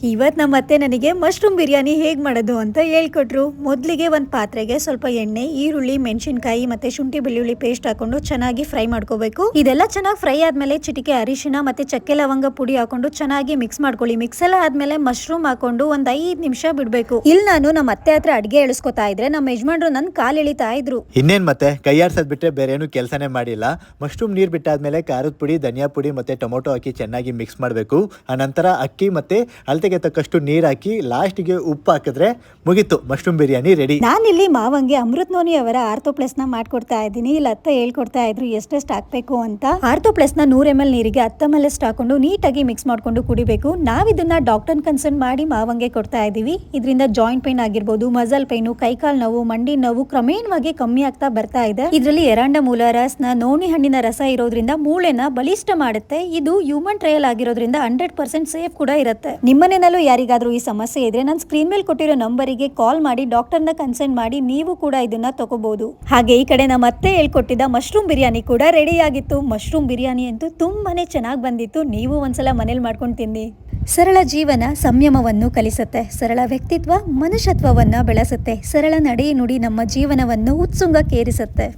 ಇವತ್ತು ನಮ್ಮ ಅತ್ತೆ ನನಗೆ ಮಶ್ರೂಮ್ ಬಿರಿಯಾನಿ ಹೇಗೆ ಮಾಡೋದು ಅಂತ ಹೇಳ್ಕೊಟ್ರು. ಮೊದಲಿಗೆ ಒಂದು ಪಾತ್ರೆಗೆ ಸ್ವಲ್ಪ ಎಣ್ಣೆ, ಈರುಳ್ಳಿ, ಮೆಣಸಿನಕಾಯಿ ಮತ್ತೆ ಶುಂಠಿ ಬೆಳ್ಳುಳ್ಳಿ ಪೇಸ್ಟ್ ಹಾಕೊಂಡು ಚೆನ್ನಾಗಿ ಫ್ರೈ ಮಾಡ್ಕೋಬೇಕು. ಇದೆಲ್ಲ ಚೆನ್ನಾಗಿ ಫ್ರೈ ಆದ್ಮೇಲೆ ಚಿಟಿಕೆ ಅರಿಶಿನ ಮತ್ತೆ ಚಕ್ಕೆ ಲವಂಗ ಪುಡಿ ಹಾಕೊಂಡು ಚೆನ್ನಾಗಿ ಮಿಕ್ಸ್ ಮಾಡ್ಕೊಳ್ಳಿ. ಮಿಕ್ಸ್ ಎಲ್ಲ ಆದ್ಮೇಲೆ ಮಶ್ರೂಮ್ ಹಾಕೊಂಡು ಒಂದ್ 5 ನಿಮಿಷ ಬಿಡ್ಬೇಕು. ಇಲ್ಲಿ ನಾನು ನಮ್ಮ ಅತ್ತೆ ಹತ್ರ ಅಡ್ಗೆ ಎಳಿಸ್ಕೊತಾ ಇದ್ರೆ ನಮ್ಮ ಯಜಮಾನ್ರು ನನ್ ಕಾಲ್ ಎಳಿತಾ ಇದ್ರು. ಇನ್ನೇನ್ ಮತ್ತೆ ಕೈಯಾಡ್ಸದ್ ಬಿಟ್ರೆ ಬೇರೆ ಏನು ಕೆಲಸನೇ ಮಾಡಿಲ್ಲ. ಮಶ್ರೂಮ್ ನೀರ್ ಬಿಟ್ಟಾದ್ಮೇಲೆ ಖಾರದ ಪುಡಿ, ಧನಿಯಾ ಪುಡಿ ಮತ್ತೆ ಟೊಮೊಟೊ ಹಾಕಿ ಚೆನ್ನಾಗಿ ಮಿಕ್ಸ್ ಮಾಡಬೇಕು. ಆನಂತರ ಅಕ್ಕಿ ಮತ್ತೆ ಅಳತೆಗೆ ತಕ್ಕಷ್ಟು ನೀರ್ ಹಾಕಿ ಲಾಸ್ಟ್ಗೆ ಉಪ್ಪು ಹಾಕಿದ್ರೆ ಮುಗೀತು, ಮಶ್ರೂಮ್ ಬಿರಿಯಾನಿ ರೆಡಿ. ನಾನಿಲ್ಲಿ ಮಾವಂಗೆ ಅಮೃತ್ ನೋನಿ ಅವರ ಆರ್ಥೋಪ್ಲಸ್ ನ ಮಾಡ್ಕೊಡ್ತಾ ಇದ್ದೀನಿ. ಇಲ್ಲಿ ಅತ್ತ ಹೇಳ್ಕೊಡ್ತಾ ಇದ್ರು ಎಷ್ಟೆಷ್ಟು ಹಾಕ್ಬೇಕು ಅಂತ. ಆರ್ಥೋಪ್ಲಸ್ ನ 100 ml ನೀರಿಗೆ 10 ml ಹಾಕೊಂಡು ನೀಟಾಗಿ ಮಿಕ್ಸ್ ಮಾಡ್ಕೊಂಡು ಕುಡಿಬೇಕು. ನಾವಿದನ್ನ ಡಾಕ್ಟರ್ ಕನ್ಸಲ್ಟ್ ಮಾಡಿ ಮಾವಂಗೆ ಕೊಡ್ತಾ ಇದೀವಿ. ಇದರಿಂದ ಜಾಯಿಂಟ್ ಪೇನ್ ಆಗಿರ್ಬೋದು, ಮಸಲ್ ಪೇನು, ಕೈಕಾಲ್ ನೋವು, ಮಂಡಿ ನೋವು ಕ್ರಮೇಣವಾಗಿ ಕಮ್ಮಿ ಆಗ್ತಾ ಬರ್ತಾ ಇದೆ. ಇದರಲ್ಲಿ ಎರಂಡ ಮೂಲ ರಸನ, ನೋಣಿ ಹಣ್ಣಿನ ರಸ ಇರೋದ್ರಿಂದ ಮೂಳೆನ ಬಲಿಷ್ಠ ಮಾಡುತ್ತೆ. ಇದು ಹ್ಯೂಮನ್ ಟ್ರಯಲ್ ಆಗಿರೋದ್ರಿಂದ 100% ಸೇಫ್ ಕೂಡ ಇರುತ್ತೆ. ನಿಮ್ಮನೇನಲ್ಲೂ ಯಾರಿಗಾದ್ರೂ ಈ ಸಮಸ್ಯೆ ಇದ್ರೆ ನಾನು ಸ್ಕ್ರೀನ್ ಮೇಲೆ ಕೊಟ್ಟಿರೋ ನಂಬರಿಗೆ ಕಾಲ್ ಮಾಡಿ ಡಾಕ್ಟರ್ನ ಕನ್ಸಲ್ಟ್ ಮಾಡಿ ನೀವು ಕೂಡ ಇದನ್ನ ತಗೋಬಹುದು. ಹಾಗೆ ಈ ಕಡೆ ನಮ್ಮ ಅತ್ತೆ ಹೇಳ್ಕೊಟ್ಟಿದ್ದ ಮಶ್ರೂಮ್ ಬಿರಿಯಾನಿ ಕೂಡ ರೆಡಿ ಆಗಿತ್ತು. ಮಶ್ರೂಮ್ ಬಿರಿಯಾನಿ ಅಂತೂ ತುಂಬಾನೇ ಚೆನ್ನಾಗಿ ಬಂದಿತ್ತು. ನೀವು ಒಂದ್ಸಲ ಮನೇಲಿ ಮಾಡ್ಕೊಂಡು ತಿನ್ನಿ. ಸರಳ ಜೀವನ ಸಂಯಮವನ್ನು ಕಲಿಸುತ್ತೆ. ಸರಳ ವ್ಯಕ್ತಿತ್ವ ಮನುಷ್ಯತ್ವವನ್ನ ಬೆಳೆಸುತ್ತೆ. ಸರಳ ನಡೆ ನುಡಿ ನಮ್ಮ ಜೀವನವನ್ನು ಉತ್ಸುಂಗಕ್ಕೇರಿಸುತ್ತೆ.